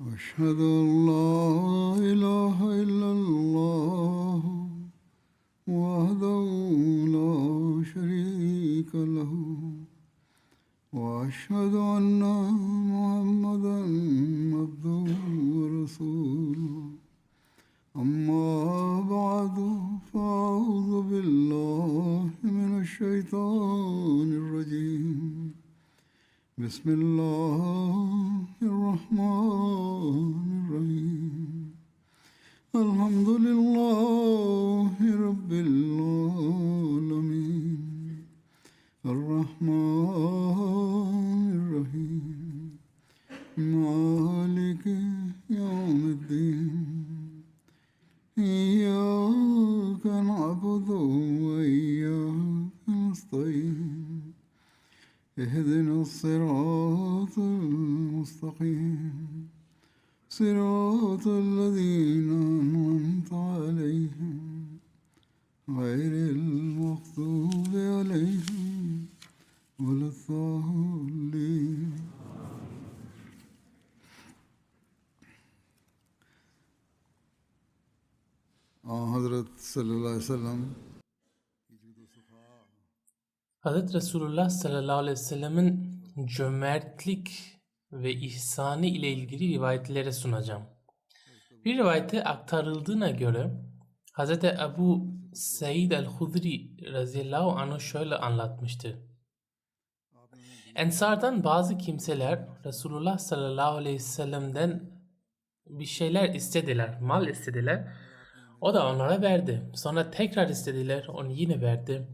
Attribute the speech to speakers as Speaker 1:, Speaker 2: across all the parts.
Speaker 1: أشهد أن لا إله إلا الله وحده لا شريك له وأشهد أن محمدا عبده ورسوله أما بعد فأعوذ بالله من الشيطان الرجيم بسم الله الرحمن الرحيم الحمد لله رب العالمين الرحمن الرحيم مالك يوم الدين إياك نعبد وإياك نستعين اهدنا الصراط المستقيم صراط الذين أنعمت عليهم غير المغضوب عليهم ولا الضالين. Hazret sallallahu aleyhi ve sellem
Speaker 2: Hz. Resulullah sallallahu aleyhi ve sellemin cömertlik ve ihsanı ile ilgili rivayetleri sunacağım. Bir rivayete aktarıldığına göre Hz. Ebu Said el-Hudri radıyallahu anh şöyle anlatmıştır. Ensardan bazı kimseler Resulullah sallallahu aleyhi ve sellem'den bir şeyler istediler, mal istediler. O da onlara verdi. Sonra tekrar istediler, onu yine verdi.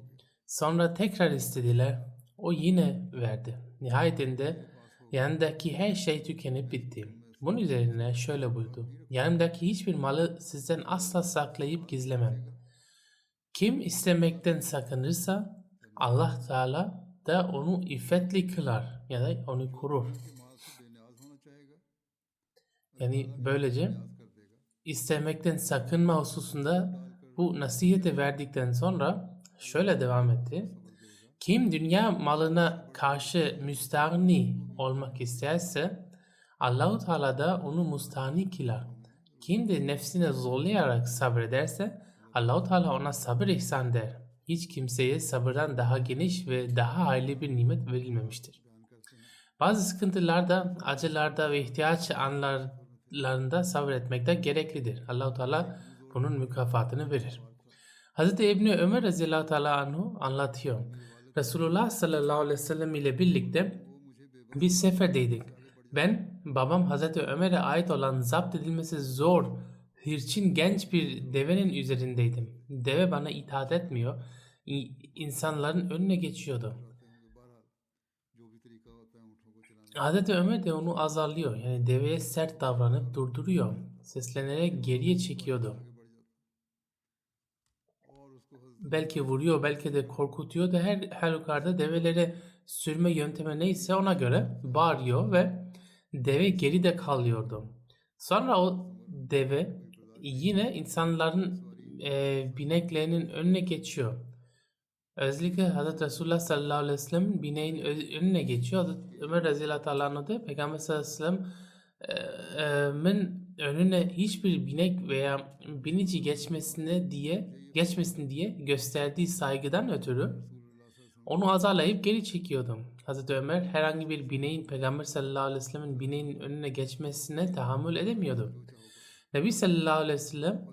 Speaker 2: Sonra tekrar istediler, o yine verdi. Nihayetinde yanındaki her şey tükenip bitti. Bunun üzerine şöyle buyurdu. Yanımdaki hiçbir malı sizden asla saklayıp gizlemem. Kim istemekten sakınırsa Allah Teala da onu iffetli kılar ya da onu korur. Yani böylece istemekten sakınma hususunda bu nasihati verdikten sonra şöyle devam etti. Kim dünya malına karşı müstahni olmak isterse Allah-u Teala da onu müstahni kılar. Kim de nefsine zorlayarak sabrederse Allah-u Teala ona sabır ihsan eder. Hiç kimseye sabırdan daha geniş ve daha hayırlı bir nimet verilmemiştir. Bazı sıkıntılarda, acılarda ve ihtiyaç anlarında sabretmek de gereklidir. Allah-u Teala bunun mükafatını verir. Hz. İbni Ömer radıyallahu teala anhu anlatıyor. Resulullah sallallahu aleyhi ve sellem ile birlikte bir seferdeydik. Ben, babam Hz. Ömer'e ait olan zapt edilmesi zor, hırçın genç bir devenin üzerindeydim. Deve bana itaat etmiyor, insanların önüne geçiyordu. Hz. Ömer de onu azarlıyor. Yani deveye sert davranıp durduruyor. Seslenerek geriye çekiyordu. Belki vuruyor, belki de korkutuyor da her halükarda develere sürme yöntemi neyse ona göre bağırıyor ve deve geride kalıyordu. Sonra o deve yine insanların bineklerinin önüne geçiyor. Özellikle Hz. Resulullah sallallahu aleyhi ve sellem bineğin önüne geçiyor. Hz. Ömer radıyallahu anh da Peygamber sallallahu aleyhi ve sellem'in önüne hiçbir binek veya binici geçmesin diye gösterdiği saygıdan ötürü onu azarlayıp geri çekiyordu. Hz. Ömer herhangi bir bineğin Peygamber sallallahu aleyhi ve sellem'in bineğin önüne geçmesine tahammül edemiyordu. Nebi sallallahu aleyhi ve sellem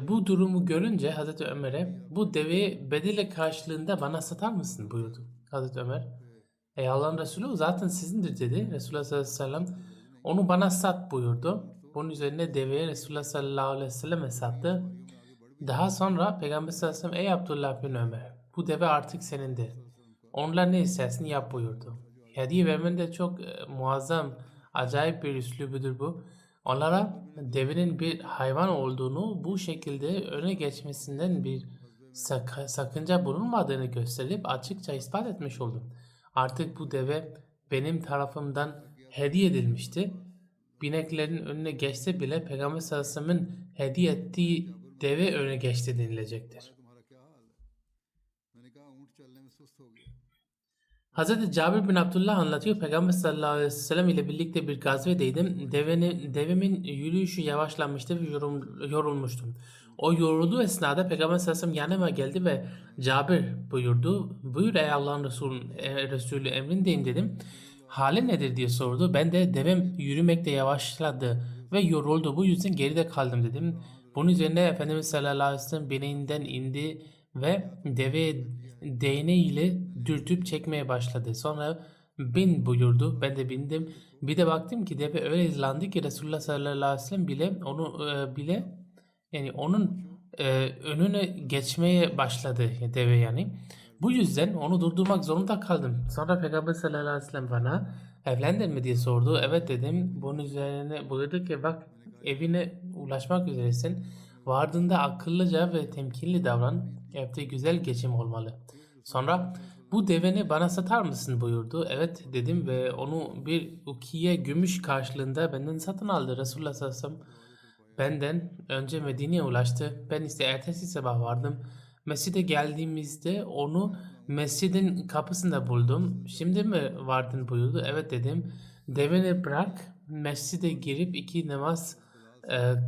Speaker 2: bu durumu görünce Hazreti Ömer'e bu deveyi bedeli karşılığında bana satar mısın buyurdu. Hazreti Ömer ey Allah'ın Resulü zaten sizindir dedi. Resulullah sallallahu aleyhi ve sellem onu bana sat buyurdu. Bunun üzerine deveyi Resulullah sallallahu aleyhi ve selleme sattı. Daha sonra Peygamber sallallahu aleyhi ve sellem ey Abdullah bin Ömer bu deve artık senindir. Onlar ne istersin yap buyurdu. Hediye vermenin de çok muazzam, acayip bir üslubudur bu. Onlara devenin bir hayvan olduğunu bu şekilde öne geçmesinden bir sakınca bulunmadığını gösterip açıkça ispat etmiş oldum. Artık bu deve benim tarafımdan hediye edilmişti. Bineklerin önüne geçse bile Peygamber sallallahu aleyhi ve sellem'in hediye ettiği deve öne geçti denilecektir. Hazreti Cabir bin Abdullah anlatıyor. Peygamber sallallahu aleyhi ve sellem ile birlikte bir gazvedeydim. Devemin yürüyüşü yavaşlamıştı ve yorulmuştum. O yorulduğu esnada Peygamber sallallahu aleyhi ve sellem yanıma geldi ve Cabir buyurdu. Buyur ey Allah'ın Resulü emrindeyim dedim. Hali nedir diye sordu. Ben de devem yürümekte yavaşladı ve yoruldu. Bu yüzden geride kaldım dedim. Bunun üzerine Efendimiz sallallahu aleyhi ve sellem bineğinden indi ve deve değneğiyle dürtüp çekmeye başladı. Sonra bin buyurdu. Ben de bindim. Bir de baktım ki deve öyle hızlandı ki Resulullah sallallahu aleyhi ve sellem bile onun önüne geçmeye başladı deve yani. Bu yüzden onu durdurmak zorunda kaldım. Sonra Peygamber sallallahu aleyhi ve sellem bana evlendin mi diye sordu. Evet dedim. Bunun üzerine buyurdu ki bak evine ulaşmak üzeresin. Vardığında akıllıca ve temkinli davran. Evde güzel geçim olmalı. Sonra bu deveni bana satar mısın buyurdu. Evet dedim ve onu bir ukiye gümüş karşılığında benden satın aldı. Resulullah sallallahu aleyhi ve sellem benden önce Medine'ye ulaştı. Ben ise ertesi sabah vardım. Mescide geldiğimizde onu mescidin kapısında buldum. Şimdi mi vardın buyurdu. Evet dedim. Deveni bırak mescide girip iki namaz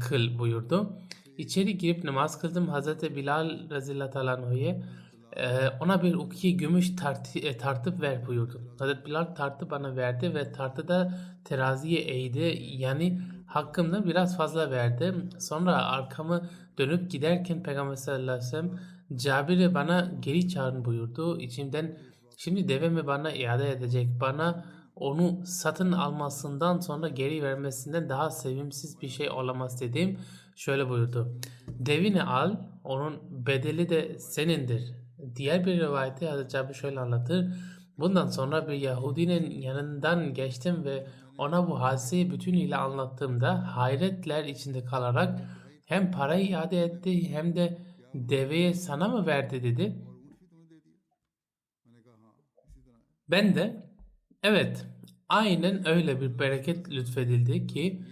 Speaker 2: kıl buyurdu. İçeri girip namaz kıldım. Hazreti Bilal radıyallahu anhu'ya ona bir ukiye gümüş tartıp ver buyurdu. Hazreti Bilal tartı bana verdi ve tartıda teraziye eğdi. Yani hakkımda biraz fazla verdi. Sonra arkamı dönüp giderken Peygamber sallallahu aleyhi ve sellem Cabir'i bana geri çağırın buyurdu. İçimden şimdi devemi bana iade edecek. Bana onu satın almasından sonra geri vermesinden daha sevimsiz bir şey olamaz dedim. Şöyle buyurdu. Devini al, onun bedeli de senindir. Diğer bir rivayette Hazreti Cabir şöyle anlatır. Bundan sonra bir Yahudinin yanından geçtim ve ona bu hadiseyi bütünüyle anlattığımda hayretler içinde kalarak hem parayı iade etti hem de deveye sana mı verdi dedi. Ben de evet aynen öyle bir bereket lütfedildi ki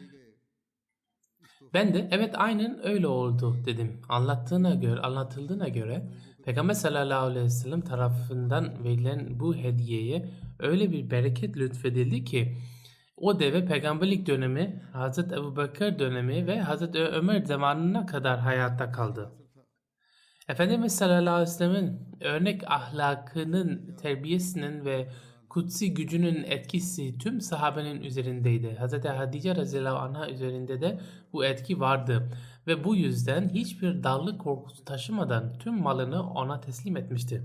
Speaker 2: ben de evet aynen öyle oldu dedim. Anlatıldığına göre Peygamber sallallahu aleyhi ve sellem tarafından verilen bu hediyeye öyle bir bereket lütfedildi ki o deve peygamberlik dönemi, Hazreti Ebubekir dönemi ve Hazreti Ömer zamanına kadar hayatta kaldı. Efendimiz sallallahu aleyhi ve sellem'in örnek ahlakının, terbiyesinin ve kutsi gücünün etkisi tüm sahabenin üzerindeydi. Hz. Hatice radıyallahu anha üzerinde de bu etki vardı ve bu yüzden hiçbir darlık korkusu taşımadan tüm malını ona teslim etmişti.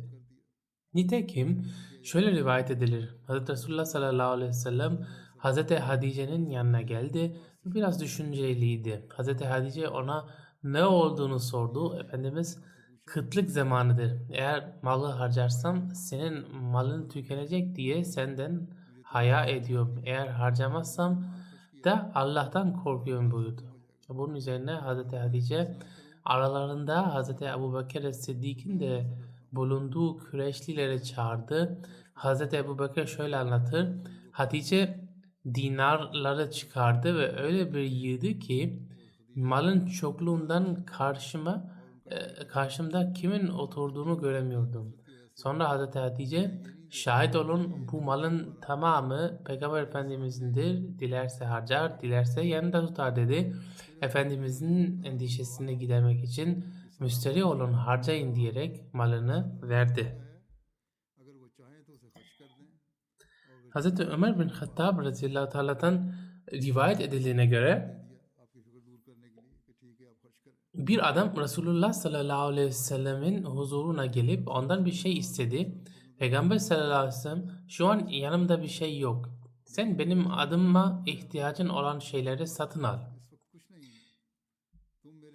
Speaker 2: Nitekim şöyle rivayet edilir. Hz. Resulullah sallallahu aleyhi ve sellem Hz. Hatice'nin yanına geldi. Biraz düşünceliydi. Hz. Hatice ona ne olduğunu sordu. Efendimiz kıtlık zamanıdır. Eğer malı harcarsam senin malın tükenecek diye senden haya ediyorum. Eğer harcamazsam da Allah'tan korkuyorum buyurdu. Bunun üzerine Hazreti Hatice aralarında Hazreti Ebubekir Sıddık'ın de bulunduğu Küreşlileri çağırdı. Hazreti Ebubekir şöyle anlatır. Hatice dinarları çıkardı ve öyle bir yığdı ki malın çokluğundan karşımda kimin oturduğunu göremiyordum. Sonra Hazreti Hatice şahit olun bu malın tamamı Peygamber Efendimiz'indir. Dilerse harcar, dilerse yanında tutar dedi. Efendimizin endişesini gidermek için müşteri olun harcayın diyerek malını verdi. Hazreti Ömer bin Hattab radıyallahu teala'dan rivayet edildiğine göre bir adam Resulullah sallallahu aleyhi ve sellemin huzuruna gelip ondan bir şey istedi. Peygamber sallallahu aleyhi ve sellem şu an yanımda bir şey yok. Sen benim adıma ihtiyacın olan şeyleri satın al.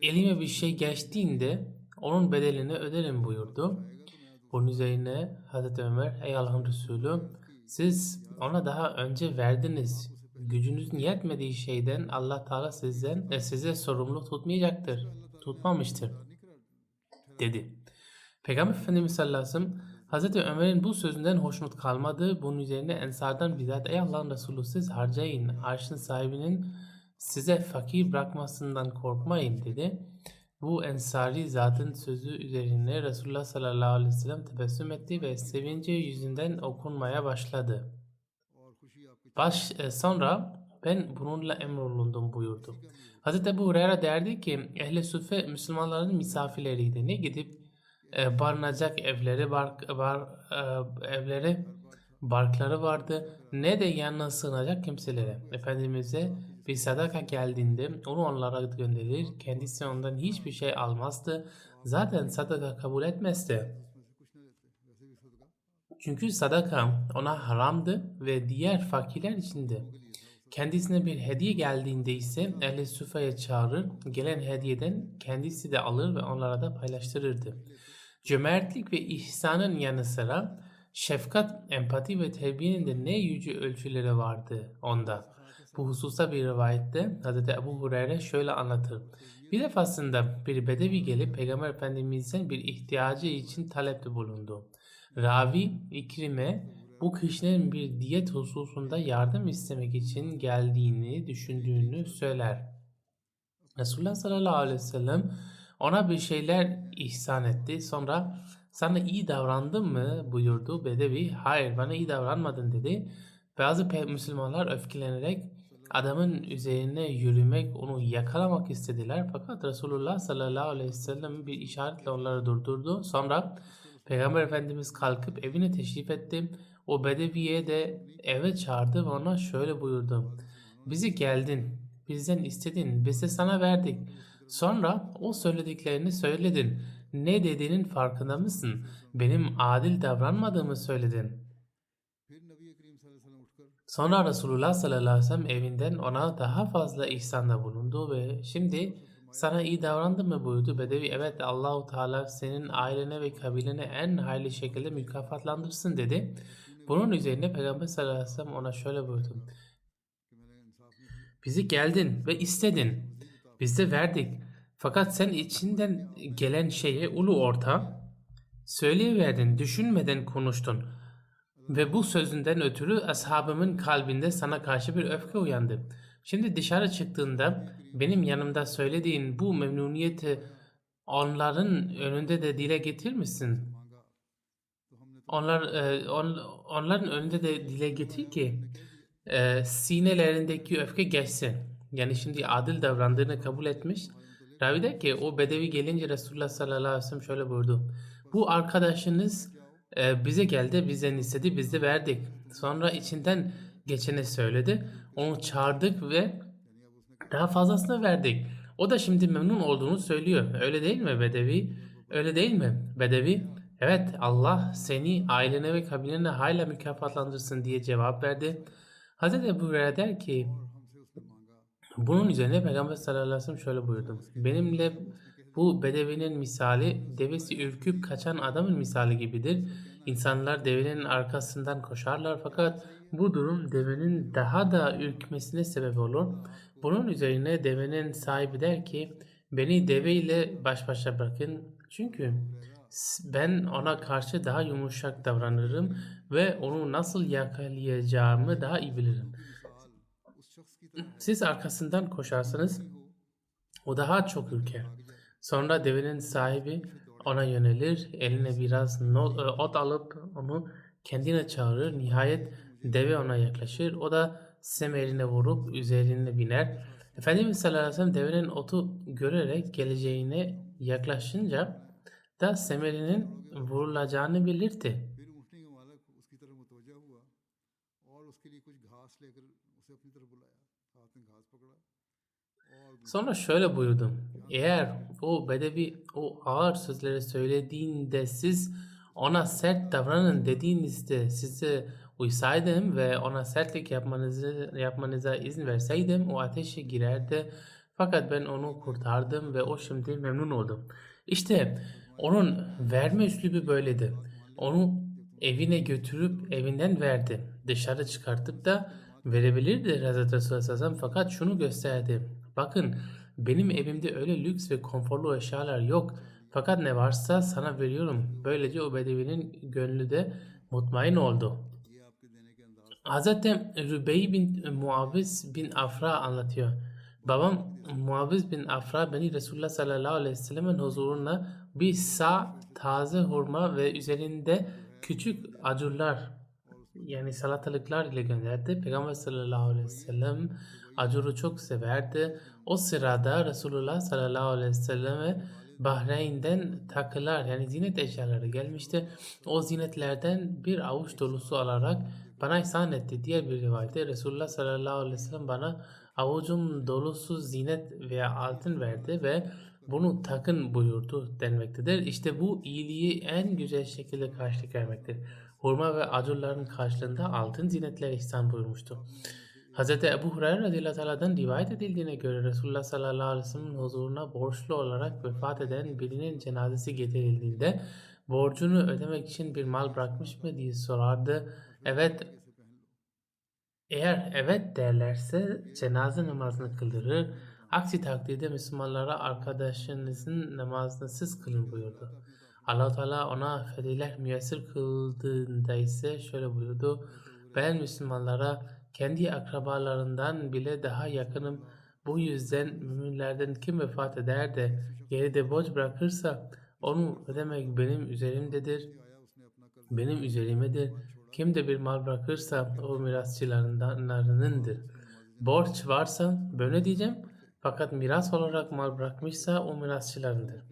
Speaker 2: Elime bir şey geçtiğinde onun bedelini öderim buyurdu. Bunun üzerine Hazreti Ömer ey Allah'ın Resulü siz ona daha önce verdiniz. Gücünüzün yetmediği şeyden Allah Teala size sorumlu tutmamıştır dedi. Peygamber Efendimiz sallallahu aleyhi ve sellem Hazreti Ömer'in bu sözünden hoşnut kalmadı. Bunun üzerine Ensardan bizzat ey Allah'ın Resulü siz harcayın. Arşın sahibinin size fakir bırakmasından korkmayın dedi. Bu ensari zatın sözü üzerine Resulullah sallallahu aleyhi ve sellem tebessüm etti ve sevinci yüzünden okunmaya başladı. Sonra ben bununla emrolundum buyurdu. Hazreti Ebu Hureyre derdi ki Ehl-i Suffe Müslümanların misafirleriydi. Ne gidip barınacak evleri, barkları vardı, ne de yanına sığınacak kimseleri. Efendimiz'e bir sadaka geldiğinde onu onlara gönderir, kendisi ondan hiçbir şey almazdı. Zaten sadaka kabul etmezdi. Çünkü sadaka ona haramdı ve diğer fakirler içindi. Kendisine bir hediye geldiğinde ise Ehl-i Suffe'ye çağırır, gelen hediyeden kendisi de alır ve onlara da paylaştırırdı. Cömertlik ve ihsanın yanı sıra şefkat, empati ve terbiyenin de ne yüce ölçüleri vardı onda. Bu hususta bir rivayette Hz. Ebu Hureyre şöyle anlatır. Bir defasında bir bedevi gelip Peygamber Efendimiz'den bir ihtiyacı için talepte bulundu. Ravi İkrime bu kişinin bir diyet hususunda yardım istemek için geldiğini düşündüğünü söyler. Resulullah sallallahu aleyhi ve sellem ona bir şeyler ihsan etti. Sonra sana iyi davrandım mı buyurdu. Bedevi hayır bana iyi davranmadın dedi. Bazı Müslümanlar öfkelenerek adamın üzerine yürümek, onu yakalamak istediler. Fakat Resulullah sallallahu aleyhi ve sellem bir işaretle onları durdurdu. Sonra Peygamber Efendimiz kalkıp evine teşrif etti. O bedeviye de eve çağırdı ve ona şöyle buyurdu. Bizi geldin, bizden istedin, biz de sana verdik. Sonra o söylediklerini söyledin. Ne dediğinin farkında mısın? Benim adil davranmadığımı söyledin. Sonra Resulullah sallallahu aleyhi ve sellem evinden ona daha fazla ihsanda bulundu ve şimdi sana iyi davrandı mı buyurdu. Bedevi evet Allahu Teala senin ailene ve kabilene en hayırlı şekilde mükafatlandırsın dedi. Bunun üzerine Peygamber sallallahu aleyhi ve sellem ona şöyle buyurdu. Bizi geldin ve istedin. Biz de verdik. Fakat sen içinden gelen şeye ulu orta söyleyiverdin, düşünmeden konuştun. Ve bu sözünden ötürü ashabımın kalbinde sana karşı bir öfke uyandı. Şimdi dışarı çıktığında benim yanımda söylediğin bu memnuniyeti onların önünde de dile getirir misin? Onların önünde de dile getir ki sinelerindeki öfke geçsin. Yani şimdi adil davrandığını kabul etmiş. Ravi der ki o bedevi gelince Resulullah sallallahu aleyhi ve sellem şöyle buyurdu. Bu arkadaşınız bize geldi, bizden istedi, biz de verdik. Sonra içinden geçeni söyledi. Onu çağırdık ve daha fazlasını verdik. O da şimdi memnun olduğunu söylüyor. Öyle değil mi Bedevi? Öyle değil mi Bedevi? Evet Allah seni ailene ve kabilene hala mükafatlandırsın diye cevap verdi. Hazreti Ebu Hureyre der ki bunun üzerine Peygamber sallallahu aleyhi ve sellem şöyle buyurdu. Benimle bu bedevinin misali devesi ürküp kaçan adamın misali gibidir. İnsanlar devenin arkasından koşarlar fakat bu durum devenin daha da ürkmesine sebep olur. Bunun üzerine devenin sahibi der ki beni deve ile baş başa bırakın çünkü ben ona karşı daha yumuşak davranırım ve onu nasıl yakalayacağımı daha iyi bilirim. Siz arkasından koşarsanız o daha çok ürker. Sonra devenin sahibi ona yönelir, eline biraz ot alıp onu kendine çağırır. Nihayet deve ona yaklaşır. O da semerine vurup üzerine biner. Efendimiz sallallahu aleyhi ve sellem devenin otu görerek geleceğine yaklaşınca da semerinin vurulacağını belirtti. Sonra şöyle buyurdu. Eğer o bedevi o ağır sözleri söylediğinde siz ona sert davranın dediğinizde size uysaydım ve ona sertlik yapmanıza izin verseydim o ateşe girerdi. Fakat ben onu kurtardım ve o şimdi memnun oldu. İşte onun verme üslubu böyleydi. Onu evine götürüp evinden verdi. Dışarı çıkartıp da verebilirdi Hazreti Resulullah sallallahu aleyhi ve sellem fakat şunu gösterdi. Bakın benim evimde öyle lüks ve konforlu eşyalar yok. Fakat ne varsa sana veriyorum. Böylece o bedevinin gönlü de mutmain oldu. Hz. Rübey bin Muaviz bin Afra anlatıyor. Babam Muaviz bin Afra beni Resulullah sallallahu aleyhi ve sellem'in huzuruna bir sağ taze hurma ve üzerinde küçük acurlar yani salatalıklar ile gönderdi. Peygamber sallallahu aleyhi ve sellem acuru çok severdi. O sırada Resulullah sallallahu aleyhi ve selleme Bahreyn'den takılar yani zinet eşyaları gelmişti. O zinetlerden bir avuç dolusu alarak bana ihsan etti. Diğer bir rivayette Resulullah sallallahu aleyhi ve sellem bana avucum dolusu zinet veya altın verdi ve bunu takın buyurdu denmektedir. İşte bu iyiliği en güzel şekilde karşılık vermektir. Hurma ve acurların karşılığında altın zinetler ihsan buyurmuştu. Hz. Ebu Hureyre radıyallahu anh'dan rivayet edildiğine göre Resulullah sallallahu aleyhi ve sellem'in huzuruna borçlu olarak vefat eden birinin cenazesi getirildiğinde borcunu ödemek için bir mal bırakmış mı diye sorardı. Eğer evet derlerse cenaze namazını kıldırır. Aksi takdirde Müslümanlara arkadaşınızın namazını siz kılın buyurdu. Allah Teala ona fediler müyesser kıldığında ise şöyle buyurdu. Ben Müslümanlara kendi akrabalarından bile daha yakınım. Bu yüzden müminlerden kim vefat eder de geride borç bırakırsa onu ödemek benim üzerimdedir. Benim üzerimedir. Kim de bir mal bırakırsa o mirasçılarındandır. Borç varsa böyle diyeceğim. Fakat miras olarak mal bırakmışsa o mirasçılarındır.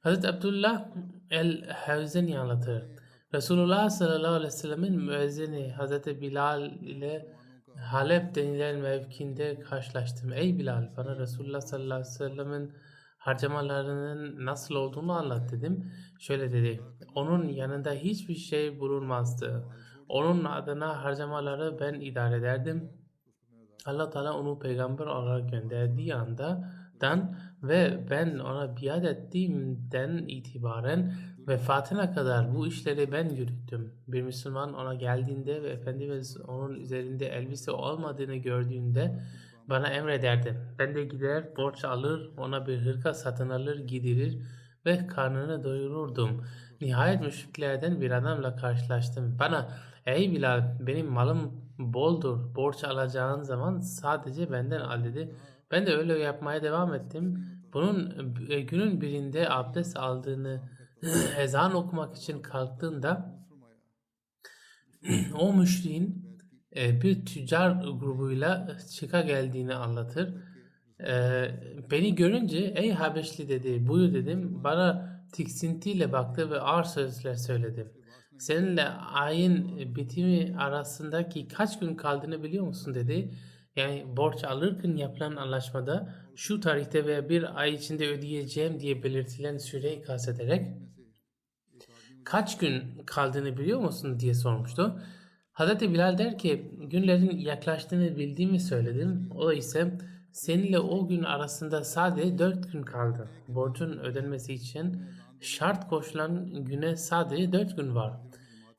Speaker 2: Hazreti Abdullah el-Havzeni anlatır. Resulullah sallallahu aleyhi ve sellemin müezzini Hazreti Bilal ile Halep denilen mevkinde karşılaştım. Ey Bilal, bana Resulullah sallallahu aleyhi ve sellemin harcamalarının nasıl olduğunu anlat dedim. Şöyle dedi. Onun yanında hiçbir şey bulunmazdı. Onun adına harcamaları ben idare ederdim. Allah Teala onu peygamber olarak gönderdiği andan ve ben ona biat ettiğimden itibaren vefatına kadar bu işleri ben yürüttüm. Bir Müslüman ona geldiğinde ve Efendimiz onun üzerinde elbise olmadığını gördüğünde bana emrederdi. Ben de gider borç alır, ona bir hırka satın alır, gidirir ve karnını doyururdum. Nihayet müşriklerden bir adamla karşılaştım. Bana, ey Bilal, benim malım boldur, borç alacağın zaman sadece benden al dedi. Ben de öyle yapmaya devam ettim. Bunun günün birinde abdest aldığını ezan okumak için kalktığında o müşriğin bir tüccar grubuyla çıka geldiğini anlatır. Beni görünce ey Habeşli dedi, buyur dedim. Bana tiksintiyle baktı ve ağır sözler söyledi. Seninle ayın bitimi arasındaki kaç gün kaldığını biliyor musun dedi. Yani borç alırken yapılan anlaşmada şu tarihte veya bir ay içinde ödeyeceğim diye belirtilen süreyi kastederek kaç gün kaldığını biliyor musun diye sormuştu. Hazreti Bilal der ki günlerin yaklaştığını bildiğimi söyledim. O ise seninle o gün arasında sadece 4 gün kaldı. Borcun ödenmesi için şart koşulan güne sadece 4 gün var.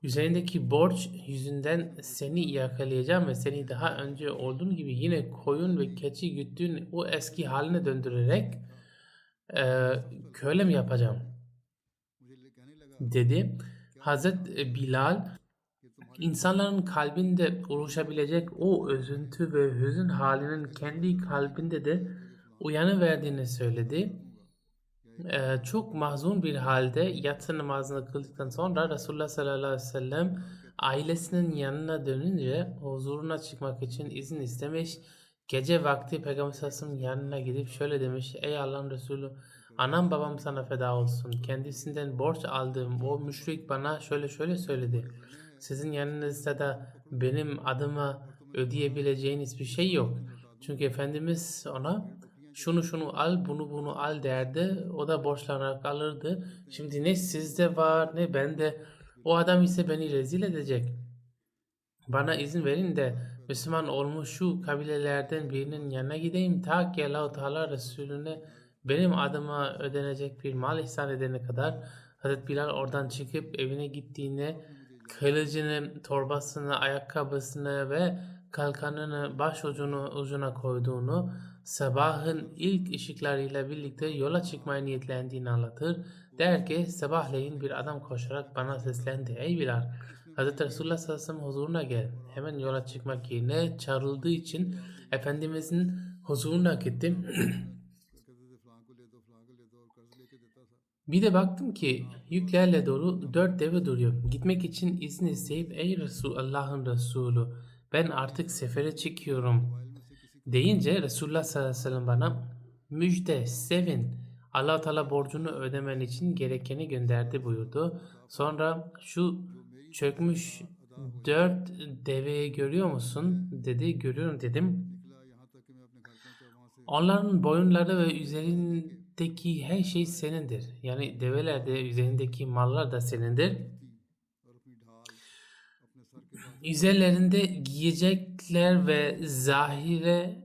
Speaker 2: Üzerindeki borç yüzünden seni yakalayacağım ve seni daha önce olduğun gibi yine koyun ve keçi güttüğün o eski haline döndürerek köle mi yapacağım dedi. Hazreti Bilal İnsanların kalbinde oluşabilecek o üzüntü ve hüzün halinin kendi kalbinde de uyanıverdiğini söyledi. Çok mahzun bir halde yatsı namazını kıldıktan sonra Resulullah sallallahu aleyhi ve sellem ailesinin yanına dönünce huzuruna çıkmak için izin istemiş. Gece vakti Peygamber sallallahu aleyhi ve sellem yanına gidip şöyle demiş. Ey Allah'ın Resulü, anam babam sana feda olsun. Kendisinden borç aldığım o müşrik bana şöyle söyledi. Sizin yanınızda da benim adıma ödeyebileceğiniz hiçbir şey yok. Çünkü Efendimiz ona şunu al, bunu al derdi. O da borçlanarak alırdı. Şimdi ne sizde var ne bende. O adam ise beni rezil edecek. Bana izin verin de Müslüman olmuş şu kabilelerden birinin yanına gideyim ta ki Allah-u Teala Resulüne benim adıma ödenecek bir mal ihsan edene kadar. Hazreti Bilal oradan çıkıp evine gittiğinde kılıcını, torbasını, ayakkabısını ve kalkanını ucuna koyduğunu, sabahın ilk ışıklarıyla birlikte yola çıkmaya niyetlendiğini anlatır. Der ki sabahleyin bir adam koşarak bana seslendi. Ey Bilal, Hz. Resulullah sallallahu aleyhi ve sellem huzuruna gel. Hemen yola çıkmak yerine çağrıldığı için Efendimizin huzuruna gittim.
Speaker 1: कहते थे फलां को ले दो और कर्ज लेके देता था।
Speaker 2: Bir de baktım ki yüklerle dolu 4 deve duruyor. Gitmek için izin isteyip ey Allah'ın Resulü ben artık sefere çıkıyorum deyince Resulullah sallallahu aleyhi ve sellem bana müjde, sevin. Allah Teala borcunu ödemen için gerekeni gönderdi buyurdu. Sonra şu çökmüş 4 deveyi görüyor musun dedi. Görüyorum dedim.
Speaker 1: निकला यहाँ तक कि मैं अपने घर पहुंचा, वहां से
Speaker 2: Onların boyunları ve üzerindeki her şey senindir. Yani develer de üzerindeki mallar da senindir.
Speaker 1: और अपनी ढाल अपने सर के पास
Speaker 2: Üzerlerinde giyecekler ve zahire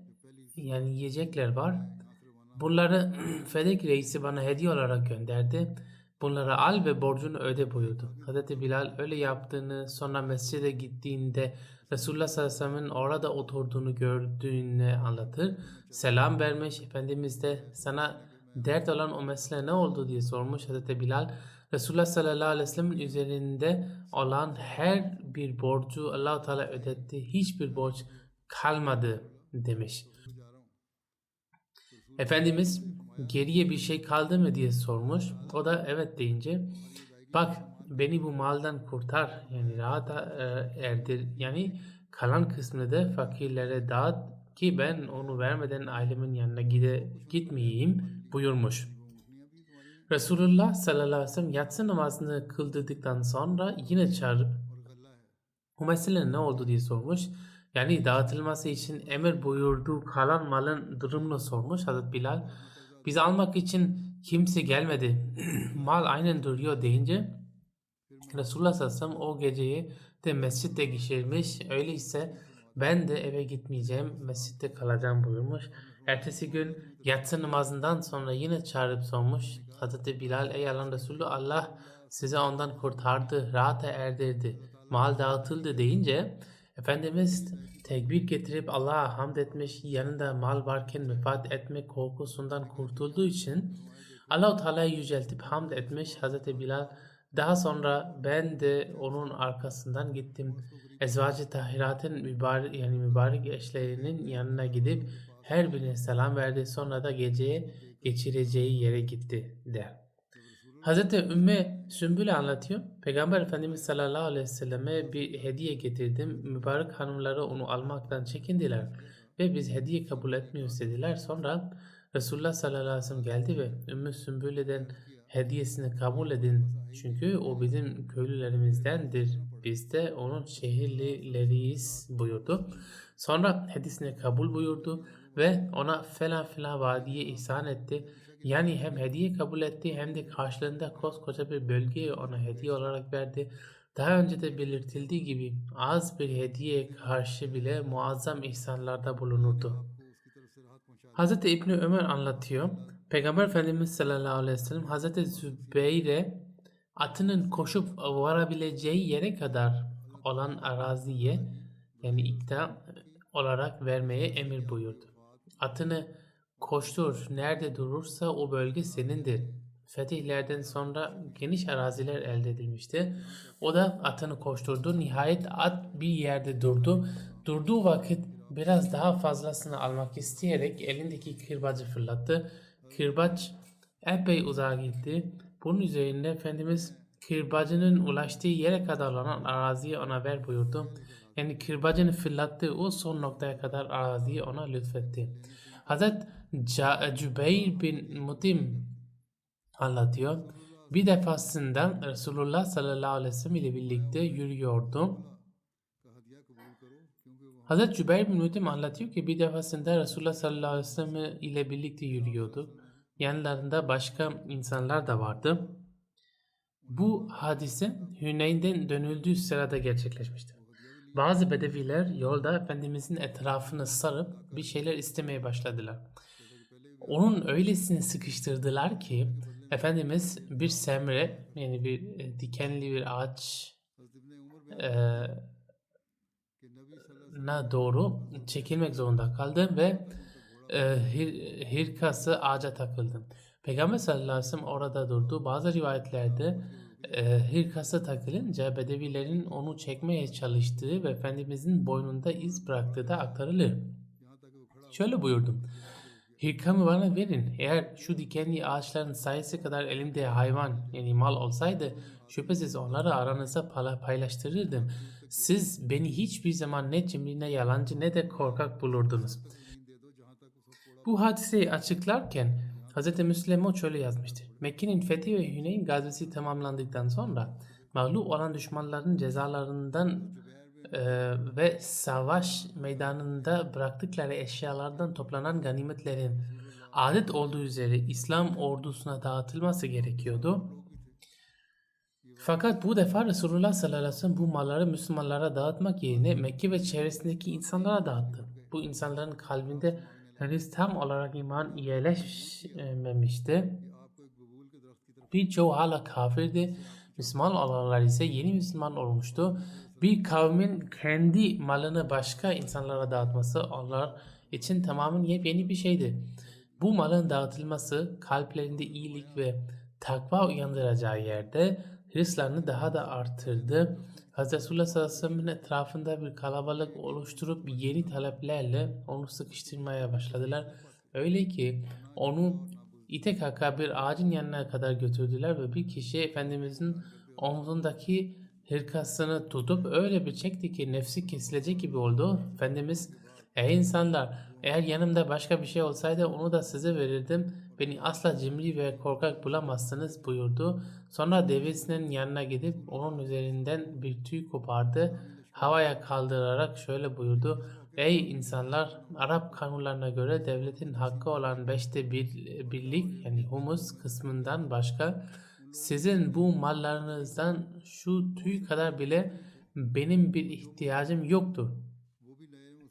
Speaker 2: yani yiyecekler var. Bunları Fedek reisi bana hediye olarak gönderdi. Bunları al ve borcunu öde buyurdu. Hazreti Bilal öyle yaptığını, sonra mescide gittiğinde Resulullah sallallahu aleyhi ve sellem'in orada oturduğunu gördüğünü anlatır. Selam vermiş. Efendimiz de sana dert olan o mesele ne oldu diye sormuş. Hazreti Bilal Resulullah sallallahu aleyhi ve sellem'in üzerinde olan her bir borcu Allah-u Teala ödetti. Hiçbir borç kalmadı demiş. Efendimiz geriye bir şey kaldı mı diye sormuş. O da evet deyince bak beni bu maldan kurtar yani rahata erdir yani kalan kısmını da fakirlere dağıt ki ben onu vermeden ailemin yanına gitmeyeyim buyurmuş. Resulullah sallallahu aleyhi ve sellem yatsı namazını kıldırdıktan sonra yine çağırıp bu mesele ne oldu diye sormuş. Yani dağıtılması için emir buyurduğu kalan malın durumunu sormuş Hazreti Bilal. Bizi almak için kimse gelmedi. Mal aynen duruyor deyince Resulullah sallallahu aleyhi ve sellem o geceyi de mescitte geçirmiş. Öyleyse ben de eve gitmeyeceğim, mescitte kalacağım buyurmuş. Ertesi gün yatsı namazından sonra yine çağırıp sormuş. Hazreti Bilal ey Allah'ın Resulü Allah size ondan kurtardı, rahata erdirdi, mal dağıtıldı deyince Efendimiz tekbir getirip Allah'a hamd etmiş, yanında mal varken vefat etmek korkusundan kurtulduğu için Allah-u Teala'yı yüceltip hamd etmiş. Hazreti Bilal daha sonra ben de onun arkasından gittim. Ezvacı Tahirat'ın mübarek eşlerinin yanına gidip her birine selam verdi. Sonra da geceye geçireceği yere gitti der. Hazreti Ümmü Sümbül anlatıyor. Peygamber Efendimiz sallallahu aleyhi ve selleme bir hediye getirdim. Mübarek hanımları onu almaktan çekindiler ve biz hediye kabul etmiyoruz dediler. Sonra Resulullah sallallahu aleyhi ve sellem geldi ve Ümmü Sümbül'den hediyesini kabul edin. Çünkü o bizim köylülerimizdendir. Biz de onun şehirlileriyiz buyurdu. Sonra hediyesini kabul buyurdu ve ona falan filan vadiye ihsan etti. Yani hem hediye kabul etti hem de karşılığında koskoca bir bölgeyi ona hediye olarak verdi. Daha önce de belirtildiği gibi az bir hediyeye karşı bile muazzam ihsanlarda bulunurdu. Hazreti İbni Ömer anlatıyor. Peygamber Efendimiz sallallahu aleyhi ve sellem Hazreti Zübeyir'e atının koşup varabileceği yere kadar olan araziye yani ikta olarak vermeye emir buyurdu. Atını koştur, nerede durursa o bölge senindir. Fetihlerden sonra geniş araziler elde edilmişti. O da atını koşturdu. Nihayet at bir yerde durdu. Durduğu vakit biraz daha fazlasını almak isteyerek elindeki kırbacı fırlattı. Kırbaç epey uzağa gitti. Bunun üzerine Efendimiz kırbacının ulaştığı yere kadar olan araziyi ona ver buyurdu. Yani kırbacını fırlattığı o son noktaya kadar araziyi ona lütfetti. Hazret Cübeyr bin Mutim anlatıyor. Bir defasında Resulullah sallallahu aleyhi ve sellem ile birlikte yürüyordu. Hazret Cübeyr bin Mutim anlatıyor ki bir defasında Resulullah sallallahu aleyhi ve sellem ile birlikte yürüyordu. Yanlarında başka insanlar da vardı. Bu hadise Hüneyn'den dönüldüğü sırada gerçekleşmişti. Bazı bedeviler yolda Efendimizin etrafını sarıp bir şeyler istemeye başladılar. Onun öylesine sıkıştırdılar ki Efendimiz bir semre yani bir dikenli bir ağaç na doğru çekilmek zorunda kaldı ve hırkası ağaca takıldı. Peygamber sallallahu aleyhi ve sellem orada durdu. Bazı rivayetlerde hırkası takılınca bedevilerin onu çekmeye çalıştığı ve Efendimizin boynunda iz bıraktığı da aktarılır. Şöyle buyurdum. Hırkamı bana verin. Eğer şu dikenli ağaçların sayısı kadar elimde hayvan yani mal olsaydı şüphesiz onları aranızda paylaştırırdım. Siz beni hiçbir zaman ne cimri ne yalancı ne de korkak bulurdunuz. Bu hadiseyi açıklarken Hz. Müslim şöyle yazmıştır. Mekke'nin fethi ve Hüneyn gazvesi tamamlandıktan sonra mağlup olan düşmanların cezalarından ve savaş meydanında bıraktıkları eşyalardan toplanan ganimetlerin adet olduğu üzere İslam ordusuna dağıtılması gerekiyordu. Fakat bu defa Resulullah sallallahu aleyhi ve sellem bu malları Müslümanlara dağıtmak yerine Mekke ve çevresindeki insanlara dağıttı. Bu insanların kalbinde henüz tam olarak iman yerleşmemişti. Birçoğu hala kafirdi. Müslüman olanlar ise yeni Müslüman olmuştu. Bir kavmin kendi malını başka insanlara dağıtması onlar için tamamen yepyeni bir şeydi. Bu malın dağıtılması kalplerinde iyilik ve takva uyandıracağı yerde hırslarını daha da artırdı. Hz. Resulullah sallallahu aleyhi ve sellem'in etrafında bir kalabalık oluşturup yeni taleplerle onu sıkıştırmaya başladılar. Öyle ki onu ite kaka bir ağacın yanına kadar götürdüler ve bir kişi Efendimizin omzundaki hırkasını tutup öyle bir çekti ki nefsi kesilecek gibi oldu. Efendimiz, ey insanlar, eğer yanımda başka bir şey olsaydı onu da size verirdim. Beni asla cimri ve korkak bulamazsınız buyurdu. Sonra devesinin yanına gidip onun üzerinden bir tüy kopardı. Havaya kaldırarak şöyle buyurdu. Ey insanlar! Arap kanunlarına göre devletin hakkı olan birlik yani humus kısmından başka sizin bu mallarınızdan şu tüy kadar bile benim bir ihtiyacım yoktur.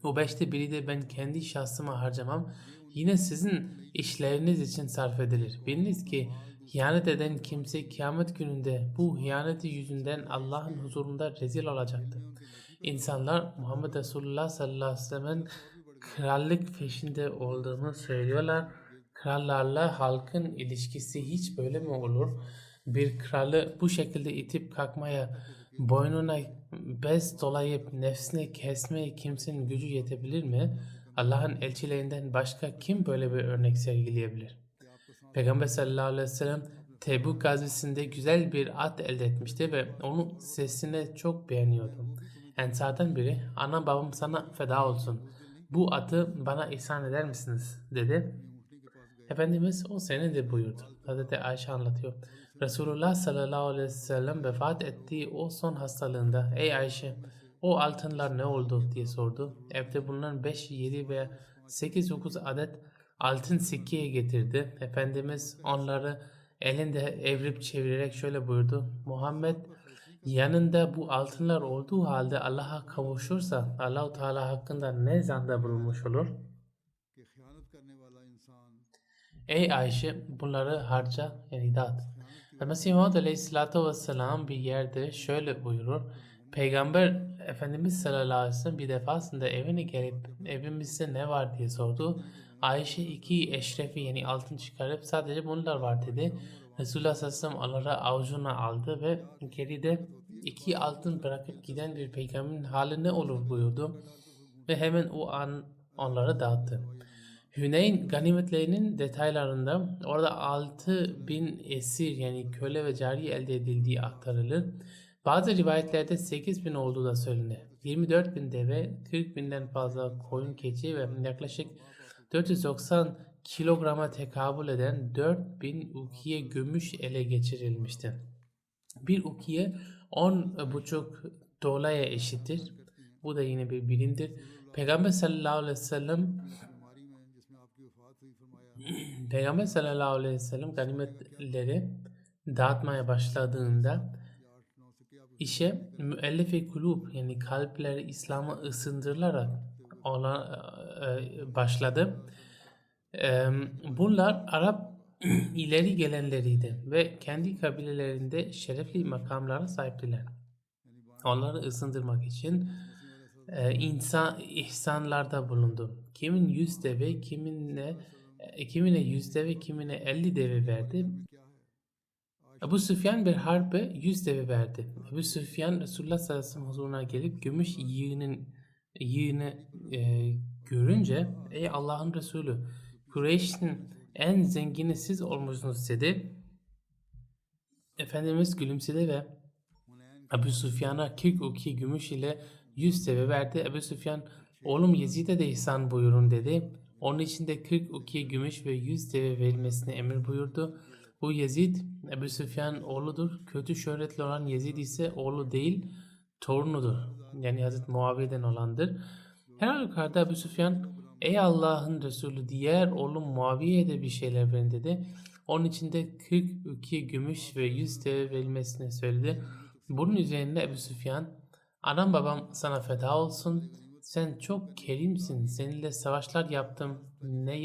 Speaker 2: O 1/5'i de ben kendi şahsıma harcamam. Yine sizin işleriniz için sarf edilir. Biliniz ki ihanet eden kimse kıyamet gününde bu ihaneti yüzünden Allah'ın huzurunda rezil olacaktır. İnsanlar Muhammed Resulullah sallallahu aleyhi ve sellem'in krallık peşinde olduğunu söylüyorlar. Krallarla halkın ilişkisi hiç böyle mi olur? Bir kralı bu şekilde itip kalkmaya, boynuna bez dolayıp nefsini kesmeye kimsenin gücü yetebilir mi? Allah'ın elçilerinden başka kim böyle bir örnek sergileyebilir? Peygamber sallallahu aleyhi ve sellem Tebuk gazvesinde güzel bir at elde etmişti ve onun sesini çok beğeniyordu. Ensardan biri, ana babam sana feda olsun. Bu atı bana ihsan eder misiniz? Dedi. Efendimiz o senindir buyurdu. Hazreti Ayşe anlatıyor. Resulullah sallallahu aleyhi ve sellem vefat ettiği o son hastalığında ey Ayşe o altınlar ne oldu diye sordu. Evde bulunan 5, 7 veya 8, 9 adet altın sikkeye getirdi. Efendimiz onları elinde evrip çevirerek şöyle buyurdu. Muhammed yanında bu altınlar olduğu halde Allah'a kavuşursa Allah-u Teala hakkında ne zanda bulunmuş olur? Ey Ayşe bunları harca yani dağıt. Mesih Muhammed Aleyhisselatü Vesselam bir yerde şöyle buyurur. Peygamber Efendimiz sallallahu aleyhi ve sellem bir defasında evine gelip evimizde ne var diye sordu. Ayşe 2 eşrefi yani altın çıkarıp sadece bunlar var dedi. Resulullah sallallahu aleyhi ve sellem onları avucuna aldı ve geride 2 altın bırakıp giden bir peygamberin hali ne olur buyurdu. Ve hemen o an onları dağıttı. Hüneyn ganimetlerinin detaylarında orada 6.000 esir yani köle ve cariye elde edildiği aktarılır. Bazı rivayetlerde 8.000 olduğu da söylenir. 24.000 deve, 40.000'den fazla koyun keçi ve yaklaşık 490 kilograma tekabül eden 4.000 ukiye gümüş ele geçirilmişti. Bir ukiye 10,5 dolara eşittir. Bu da yine bir bilimdir. Peygamber sallallahu aleyhi ve sellem ganimetleri dağıtmaya başladığında işe müellif-i kulub yani kalpleri İslam'a ısındırılarak başladı. Bunlar Arap ileri gelenleriydi ve kendi kabilelerinde şerefli makamlara sahiptiler. Onları ısındırmak için ihsanlarda bulundu. Kimin 100 deve, kimine 100 deve, kimine 50 deve verdi. Ebu Süfyan bir harbe 100 deve verdi. Ebu Süfyan Resulullah sallallahu aleyhi ve sellem huzuruna gelip gümüş yığının yine görünce ey Allah'ın Resulü Kureyş'in en zengini siz olmuşsunuz dedi. Efendimiz gülümsedi ve Ebu Süfyan'a 42 gümüş ile 100 deve verdi. Ebu Süfyan oğlum Yezid'e de ihsan buyurun dedi. Onun için de 42 gümüş ve 100 deve verilmesine emir buyurdu. Bu Yezid Ebu Süfyan oğludur. Kötü şöhretli olan Yezid ise oğlu değil torunudur. Yani Hazreti Muaviye'den olandır. Her halükarda Ebu Süfyan ey Allah'ın Resulü diğer oğlum Muaviye'ye de bir şeyler verin dedi. Onun için de 42 gümüş ve 100 deve verilmesini söyledi. Bunun üzerine Ebu Süfyan anam babam sana feda olsun. Sen çok kerimsin. Seninle savaşlar yaptım. Ne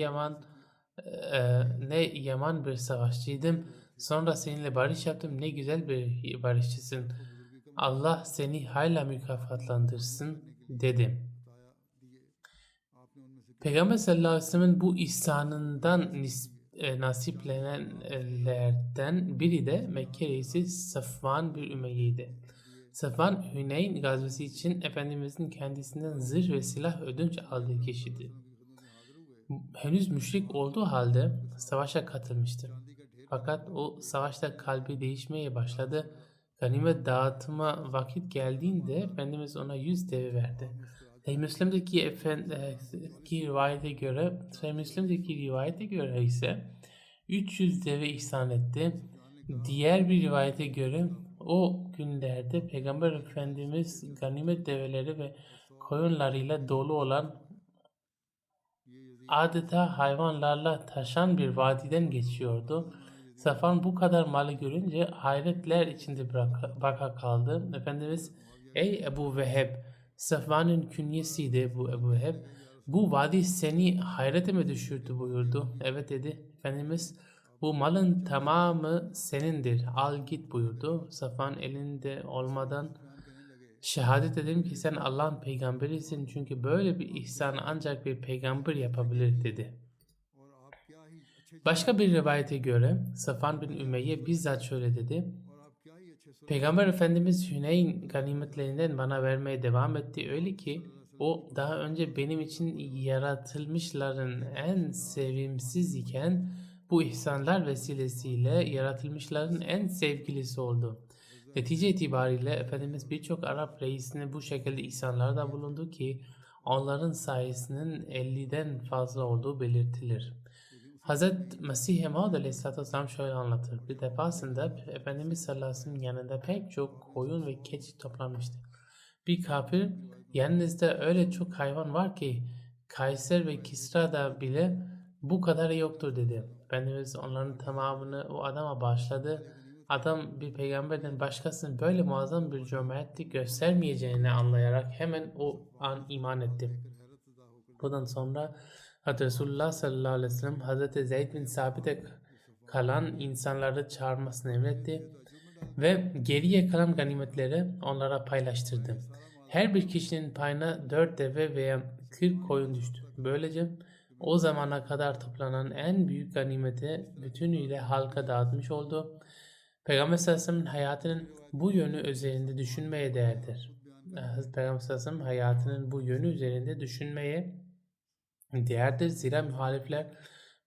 Speaker 2: yaman bir savaşçıydım. Sonra seninle barış yaptım. Ne güzel bir barışçısın. Allah seni hala mükafatlandırsın dedi. Peygamber sallallahu aleyhi ve sellem'in bu ihsanından nasiplenenlerden biri de Mekke reisi Safvan bir Ümeyye'ydi. Safvan Hüneyn gazvesi için Efendimizin kendisinden zırh ve silah ödünç aldığı kişiydi. Henüz müşrik olduğu halde savaşa katılmıştı. Fakat o savaşta kalbi değişmeye başladı. Ganimet dağıtıma vakit geldiğinde Efendimiz ona 100 deve verdi. Müslim'deki rivayete göre ise 300 deve ihsan etti. Diğer bir rivayete göre o günlerde Peygamber Efendimiz ganimet develeri ve koyunlarıyla dolu olan adeta hayvanlarla taşan bir vadiden geçiyordu. Safvan bu kadar malı görünce hayretler içinde baka kaldı. Efendimiz ey Ebu Veheb, Safvan'ın künyesiydi bu Ebu Veheb. Bu vadi seni hayrete mi düşürdü buyurdu. Evet dedi. Efendimiz bu malın tamamı senindir. Al git buyurdu. Safvan elinde olmadan şehadet ederim ki sen Allah'ın peygamberisin çünkü böyle bir ihsanı ancak bir peygamber yapabilir dedi. Başka bir rivayete göre Safvan bin Ümeyye bizzat şöyle dedi. Peygamber Efendimiz Hüneyn ganimetlerinden bana vermeye devam etti. Öyle ki o daha önce benim için yaratılmışların en sevimsiz iken bu ihsanlar vesilesiyle yaratılmışların en sevgilisi oldu. Netice itibariyle Efendimiz birçok Arap reisine bu şekilde ihsanlarda bulundu ki onların sayesinin 50'den fazla olduğu belirtilir. Hz. Mesih Maud Aleyhisselatü Vesselam şöyle anlatır. Bir defasında Efendimiz sallallahu aleyhi ve sellem yanında pek çok koyun ve keçi toplanmıştı. Bir kafir yanınızda öyle çok hayvan var ki Kayser ve Kisra'da bile bu kadar yoktur dedi. Efendimiz onların tamamını o adama bağışladı. Adam bir peygamberden başkasının böyle muazzam bir cömertlik göstermeyeceğini anlayarak hemen o an iman etti. Bundan sonra Hazreti Resulullah sallallahu aleyhi ve sellem Hazreti Zeyd bin Sabit'e kalan insanları çağırmasını emretti ve geriye kalan ganimetleri onlara paylaştırdı. Her bir kişinin payına 4 deve veya 40 koyun düştü. Böylece o zamana kadar toplanan en büyük ganimeti bütünüyle halka dağıtmış oldu. Peygamber sallallahu aleyhi ve sellem'in hayatının bu yönü üzerinde düşünmeye değerdir. Peygamber sallallahu aleyhi ve sellem hayatının bu yönü üzerinde düşünmeye değerdir. Zira muhalifler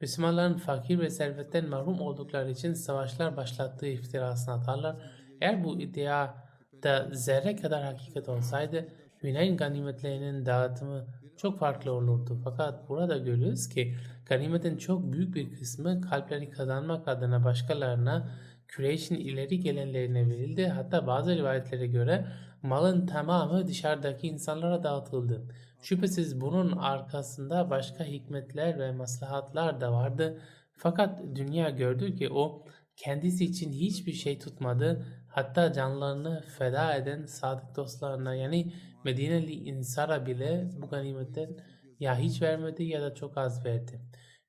Speaker 2: Müslümanların fakir ve servetten mahrum oldukları için savaşlar başlattığı iftirasını atarlar. Eğer bu iddia da zerre kadar hakikat olsaydı Hüneyn ganimetlerinin dağıtımı çok farklı olurdu. Fakat burada görüyoruz ki ganimetin çok büyük bir kısmı kalpleri kazanmak adına başkalarına, Kureyş'in ileri gelenlerine verildi. Hatta bazı rivayetlere göre malın tamamı dışarıdaki insanlara dağıtıldı. Şüphesiz bunun arkasında başka hikmetler ve maslahatlar da vardı. Fakat dünya gördü ki o kendisi için hiçbir şey tutmadı. Hatta canlarını feda eden sadık dostlarına yani Medineli insara bile bu ganimetten ya hiç vermedi ya da çok az verdi.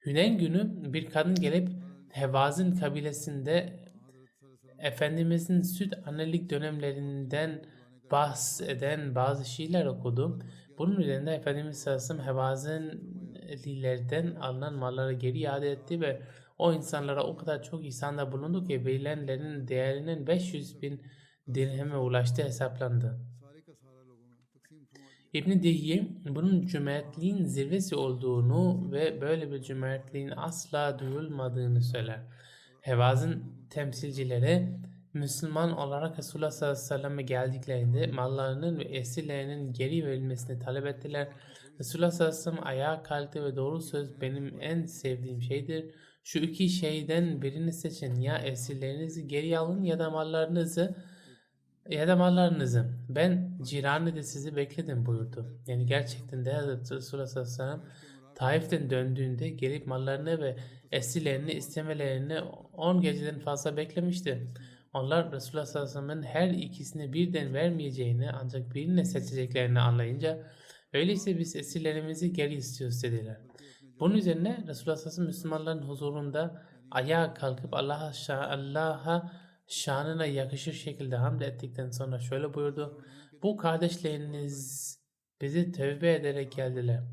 Speaker 2: Hüneyn günü bir kadın gelip Hevazin kabilesinde Efendimizin süt annelik dönemlerinden bahseden bazı şeyler okudu. Bunun üzerine Efendimiz sallallahu aleyhi ve sellem Hevazinlilerden alınan malları geri iade etti ve o insanlara o kadar çok ihsanda bulundu ki verilenlerin değerinin 500 bin dirheme ulaştığı hesaplandı. İbn Dihye bunun cömertliğin zirvesi olduğunu ve böyle bir cömertliğin asla duyulmadığını söyler. Hevaz'ın temsilcileri Müslüman olarak Resulullah sallallahu aleyhi ve selleme geldiklerinde mallarının ve esirlerinin geri verilmesini talep ettiler. Resulullah sallallahu aleyhi ve sellem ayağa kalktı ve doğru söz benim en sevdiğim şeydir. Şu iki şeyden birini seçin, ya esirlerinizi geri alın ya da mallarınızı. Ben Cirani'de sizi bekledim buyurdu. Yani gerçekten de Hazreti Resulullah sallallahu aleyhi ve sellem Taif'ten döndüğünde gelip mallarını ve esirlerini istemelerini 10 geceden fazla beklemişti. Onlar Resulullah sallallahu aleyhi ve sellem'in her ikisini birden vermeyeceğini ancak birini seçeceklerini anlayınca öyleyse biz esirlerimizi geri istiyoruz dediler. Bunun üzerine Resulullah sallallahu aleyhi ve sellem Müslümanların huzurunda ayağa kalkıp Allah'a şanına yakışır şekilde hamd ettikten sonra şöyle buyurdu. Bu kardeşleriniz bizi tövbe ederek geldiler.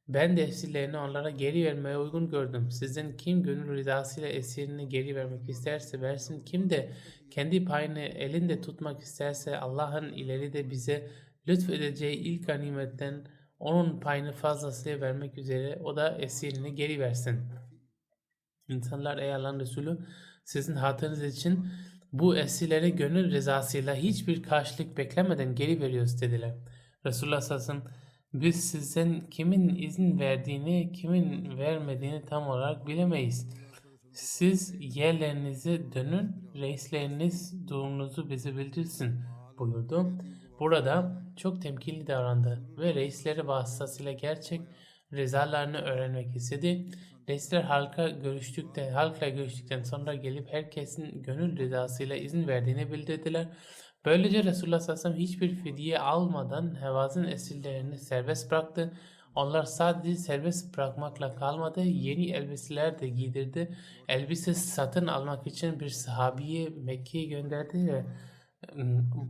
Speaker 2: Ben de esirlerini onlara geri vermeye uygun gördüm. Sizden kim gönül rızasıyla esirini geri vermek isterse versin. Kim de kendi payını elinde tutmak isterse Allah'ın ileride bize lütfedeceği ilk ganimetten onun payını fazlasıyla vermek üzere o da esirini geri versin. İnsanlar ey Allah'ın Resulü sizin hatırınız için bu esirleri gönül rızasıyla hiçbir karşılık beklemeden geri veriyoruz dediler. Resulullah sallallahu aleyhi ve sellem biz sizden kimin izin verdiğini, kimin vermediğini tam olarak bilemeyiz. Siz yerlerinize dönün, reisleriniz durumunuzu bize bildirsin buyurdu. Burada çok temkinli davrandı ve reisleri vasıtasıyla gerçek rızalarını öğrenmek istedi. Reisler halkla görüştükten sonra gelip herkesin gönül rızasıyla izin verdiğini bildirdiler. Böylece Resulullah sallallahu aleyhi ve sellem hiçbir fidye almadan Hevaz'ın esirlerini serbest bıraktı. Onlar sadece serbest bırakmakla kalmadı, yeni elbiseler de giydirdi. Elbise satın almak için bir sahabiyi Mekke'ye gönderdi ve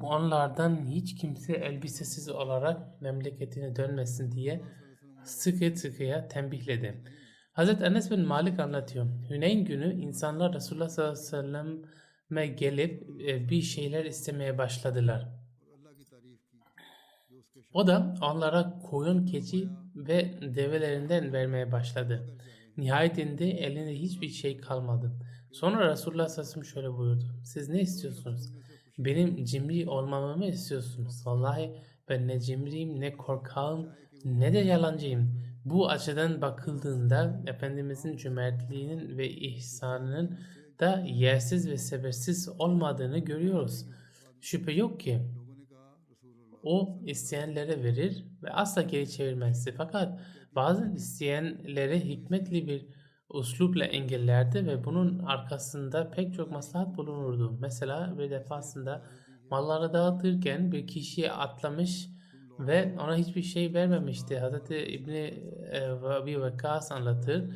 Speaker 2: onlardan hiç kimse elbisesiz olarak memleketine dönmesin diye sıkıya tembihledi. Hazreti Enes bin Malik anlatıyor. Hüneyn günü insanlar Resulullah sallallahu aleyhi ve selleme gelip bir şeyler istemeye başladılar. O da onlara koyun, keçi ve develerinden vermeye başladı. Nihayetinde elinde hiçbir şey kalmadı. Sonra Resulullah sallallahu aleyhi ve sellem şöyle buyurdu. Siz ne istiyorsunuz? Benim cimri olmamı mı istiyorsunuz? Vallahi ben ne cimriyim, ne korkağım, ne de yalancıyım. Bu açıdan bakıldığında Efendimizin cömertliğinin ve ihsanının da yersiz ve sebepsiz olmadığını görüyoruz. Şüphe yok ki o isteyenlere verir ve asla geri çevirmezdi. Fakat bazen isteyenlere hikmetli bir uslupla engellerdi ve bunun arkasında pek çok maslahat bulunurdu. Mesela bir defasında malları dağıtırken bir kişiye atlamış ve ona hiçbir şey vermemişti. Hazreti İbni Abi Vakkas anlatır.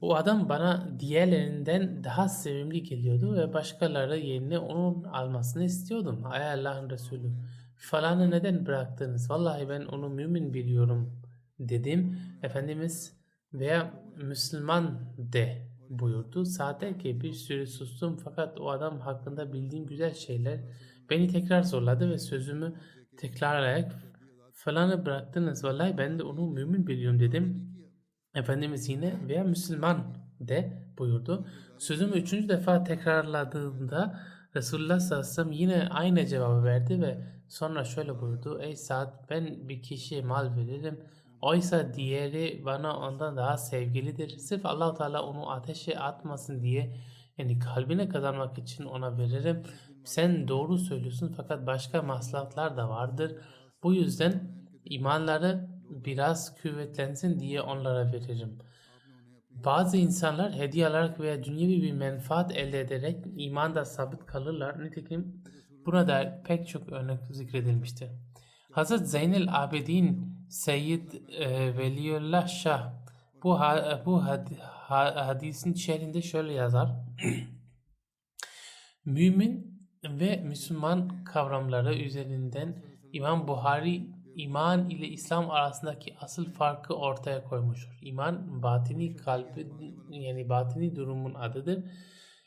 Speaker 2: O adam bana diğerlerinden daha sevimli geliyordu ve başkaları yerine onun almasını istiyordum. Ey Allah'ın Resulü, falanı neden bıraktınız? Vallahi ben onu mümin biliyorum dedim. Efendimiz veya Müslüman de buyurdu. Zaten ki bir süre sustum fakat o adam hakkında bildiğim güzel şeyler beni tekrar zorladı ve sözümü tekrarlayarak falanı bıraktınız. Vallahi ben de onu mümin biliyorum dedim. Efendimiz yine veya Müslüman de buyurdu. Sözümü 3. defa tekrarladığımda Resulullah sallallahu aleyhi ve sellem yine aynı cevabı verdi ve sonra şöyle buyurdu. Ey Sa'd, ben bir kişiye mal veririm. Oysa diğeri bana ondan daha sevgilidir. Sırf Allah-u Teala onu ateşe atmasın diye yani kalbine kazanmak için ona veririm. Sen doğru söylüyorsun fakat başka maslahatlar da vardır. Bu yüzden imanları biraz kuvvetlensin diye onlara veririm. Bazı insanlar hediye alarak veya dünyevi bir menfaat elde ederek imanda sabit kalırlar. Nitekim buna dair pek çok örnek zikredilmiştir. Hazreti Zeynel Abidin Seyyid Veliullah Şah bu hadisin şerhinde şöyle yazar. Mümin ve Müslüman kavramları üzerinden İmam Buhari iman ile İslam arasındaki asıl farkı ortaya koymuştur. İman batini batini durumun adıdır.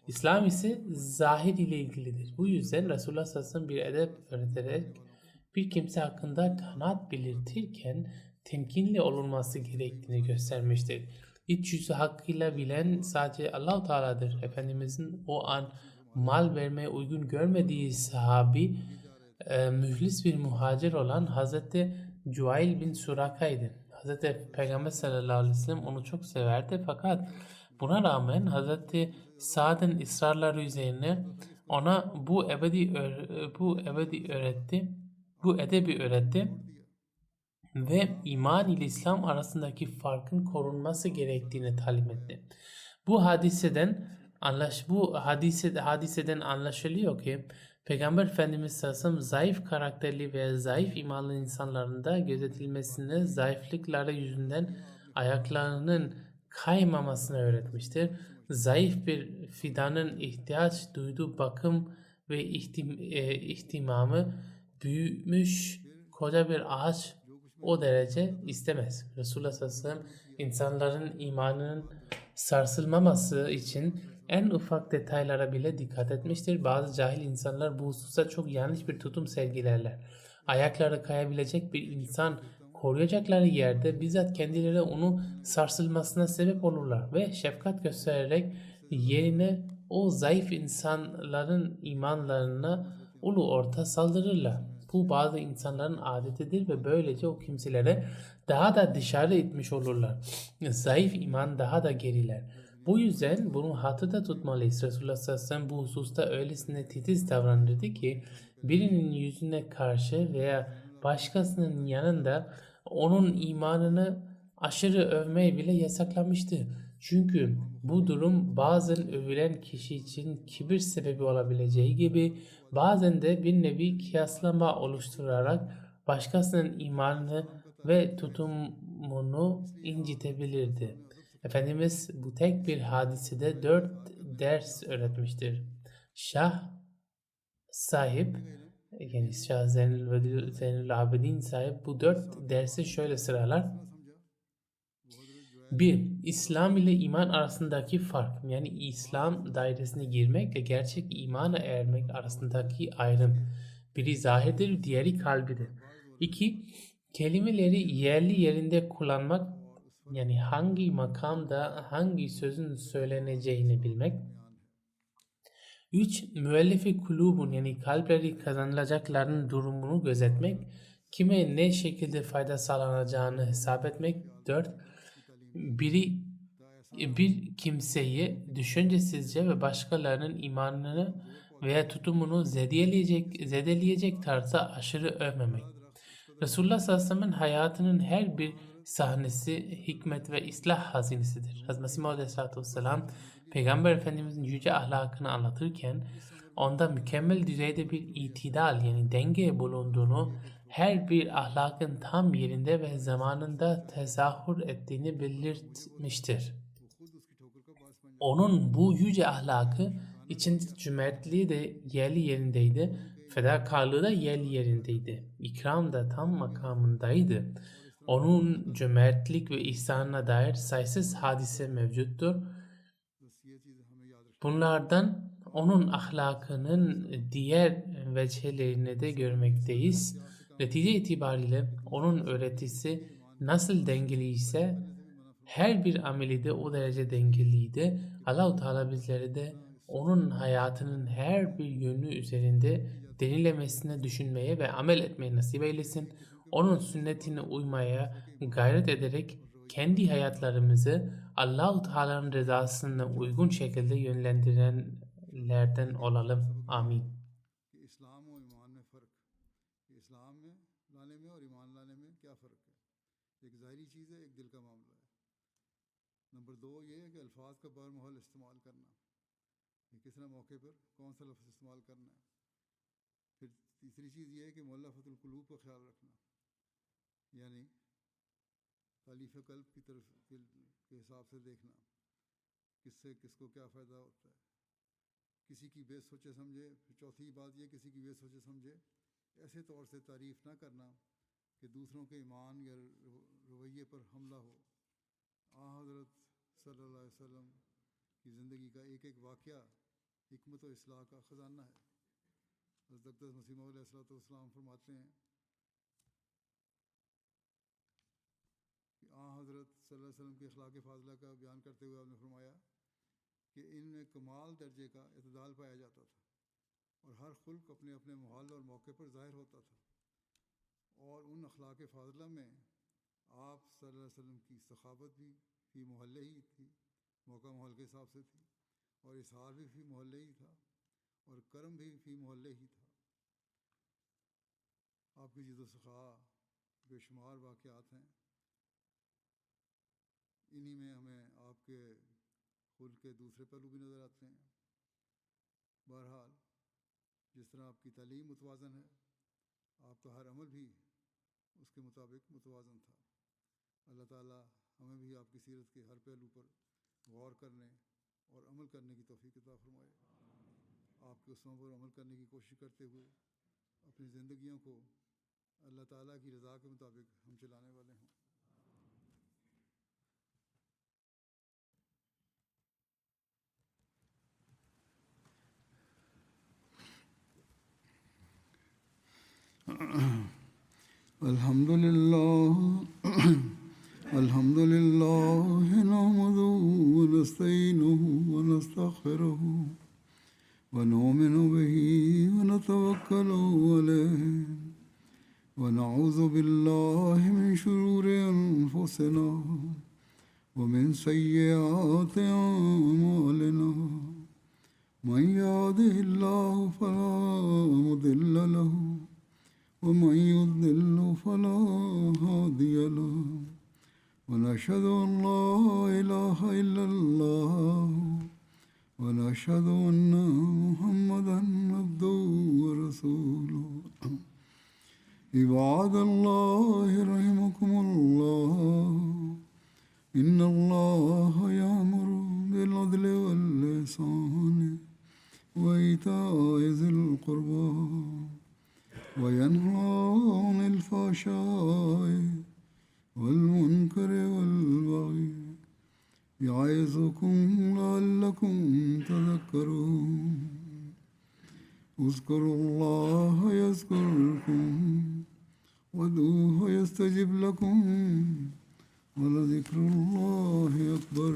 Speaker 2: İslam ise zahir ile ilgilidir. Bu yüzden Resulullah sallallahu aleyhi ve sellem bir edep öğreterek bir kimse hakkında kanaat belirtirken temkinli olunması gerektiğini göstermiştir. İç yüzü hakkıyla bilen sadece Allah-u Teala'dır. Efendimizin o an mal vermeye uygun görmediği sahabi mühlis bir muhacir olan Hazreti Cuayl bin Suraka'ydı. Hazreti Peygamber sallallahu aleyhi ve sellem onu çok severdi fakat buna rağmen Hazreti Sa'd'ın ısrarları üzerine ona bu edebi öğretti ve iman ile İslam arasındaki farkın korunması gerektiğini talim etti. Bu hadiseden anlaşılıyor ki Peygamber Efendimiz sallallahu aleyhi ve sellem zayıf karakterli veya zayıf imanlı insanların da gözetilmesini, zayıflıkları yüzünden ayaklarının kaymamasını öğretmiştir. Zayıf bir fidanın ihtiyaç duyduğu bakım ve ihtimamı büyümüş koca bir ağaç o derece istemez. Resulullah sallallahu aleyhi ve sellem insanların imanının sarsılmaması için en ufak detaylara bile dikkat etmiştir. Bazı cahil insanlar bu hususta çok yanlış bir tutum sergilerler. Ayakları kayabilecek bir insan koruyacakları yerde bizzat kendileri onu sarsılmasına sebep olurlar ve şefkat göstererek yerine o zayıf insanların imanlarına ulu orta saldırırlar. Bu bazı insanların adetidir ve böylece o kimselere daha da dışarı itmiş olurlar. Zayıf iman daha da geriler. Bu yüzden bunu hatırda tutmalıyız. Resulullah sallallahu aleyhi ve sellem bu hususta öylesine titiz davranırdı ki birinin yüzüne karşı veya başkasının yanında onun imanını aşırı övmeyi bile yasaklamıştı. Çünkü bu durum bazen övülen kişi için kibir sebebi olabileceği gibi bazen de bir nevi kıyaslama oluşturarak başkasının imanını ve tutumunu incitebilirdi. Efendimiz bu tek bir hadisede 4 ders öğretmiştir. Şah sahip yani Şah Zeynül Abidin sahip bu 4 dersi şöyle sıralar. 1. İslam ile iman arasındaki fark yani İslam dairesine girmek ve gerçek imana ermek arasındaki ayrım. Biri zahirdir, diğeri kalbidir. 2. Kelimeleri yerli yerinde kullanmak yani hangi makamda hangi sözün söyleneceğini bilmek. 3. Müellefi kulubun yani kalpleri kazanılacakların durumunu gözetmek. Kime ne şekilde fayda sağlanacağını hesap etmek. 4. Bir kimseyi düşüncesizce ve başkalarının imanını veya tutumunu zedeleyecek tarzda aşırı övmemek. Resulullah sallallahu aleyhi ve sellem'in hayatının her bir sahnesi hikmet ve islah hazinesidir. Hazreti Mesih Maud aleyhissalatü vesselam Peygamber Efendimizin yüce ahlakını anlatırken onda mükemmel düzeyde bir itidal yani denge bulunduğunu, her bir ahlakın tam yerinde ve zamanında tezahür ettiğini belirtmiştir. Onun bu yüce ahlakı içinde cömertliği de yerli yerindeydi, fedakarlığı da yerli yerindeydi, ikram da tam makamındaydı. Onun cömertlik ve ihsanına dair sayısız hadise mevcuttur. Bunlardan onun ahlakının diğer vecihlerini de görmekteyiz. Netice itibariyle onun öğretisi nasıl dengeli ise her bir ameli de o derece dengeliydi. Allah-u Teala bizleri de onun hayatının her bir yönü üzerinde denilemesine düşünmeye ve amel etmeye nasip eylesin. Onun sünnetine uymaya gayret ederek kendi hayatlarımızı Allah-u Teala'nın rızasına uygun şekilde yönlendirenlerden olalım. Amin.
Speaker 1: Number दो ये है कि अल्फाज का बरमहल इस्तेमाल करना कि किस ना मौके पर कौन सा लफ्ज़ इस्तेमाल करना है। फिर तीसरी चीज़ ये है कि मुअल्लफ़तुल क़ुलूब का ख्याल रखना यानी तालीफ़ क़ल्ब की तरफ के हिसाब से देखना किससे किसको क्या फ़ायदा होता है, किसी की बेस सोचे समझे। फिर चौथी बात ये किसी की बेस सोचे समझे ऐसे तौर से तारीफ़ ना करना कि दूसरों के ईमान या रवैये पर हमला हो। हज़रत सल्लल्लाहु अलैहि वसल्लम की ज़िंदगी का एक एक वाक़या हिकमत और इस्लाह का ख़जाना है। हज़रत मसीह मौद अलैहिस्सलाम फरमाते हैं حضرت صلی اللہ علیہ وسلم کے اخلاق فاضلہ کا بیان کرتے ہوئے آپ نے فرمایا کہ ان میں کمال درجے کا اعتدال پایا جاتا تھا، اور ہر خلق اپنے اپنے محل اور موقع پر ظاہر ہوتا تھا، اور ان اخلاق فاضلہ میں آپ صلی اللہ علیہ وسلم کی سخاوت بھی فی محلے ہی تھی، موقع محل کے حساب سے تھی، اور اظہار بھی فی محلے ہی تھا، اور کرم بھی فی محلے ہی تھا۔ آپ کی جد و سخا بے شمار واقعات ہیں، انہی میں ہمیں آپ کے خلق کے دوسرے پہلو بھی نظر آتے ہیں۔ بہرحال جس طرح آپ کی تعلیم متوازن ہے، آپ کا ہر عمل بھی اس کے مطابق متوازن تھا۔ اللہ تعالیٰ ہمیں بھی آپ کی سیرت کے ہر پہلو پر غور کرنے اور عمل کرنے کی توفیق عطا فرمائے۔ آپ کے اصولوں پر عمل کرنے کی کوشش کرتے ہوئے اپنی زندگیوں کو اللہ تعالیٰ کی رضا کے مطابق ہم چلانے والے ہوں۔ الحمد للہ نحمده ونستعینه ونستغفره ونؤمن به ونتوکل علیہ ونعوذ باللہ من شرور انفسنا ومن سیئات اعمالنا من يهده الله فلا مضل له ومن يضلل فلا هادي له ونشهد أن لا إله إلا الله ونشهد أن محمدا عبده ورسوله عباد الله رحمكم الله إن الله يأمر بالعدل والإحسان وإيتاء ذي القربى وينهى عن الفحشاء والمنكر والبغي يعظكم لعلكم تذكرون اذكروا الله يذكركم وادعوه يستجب لكم ولذكر الله أكبر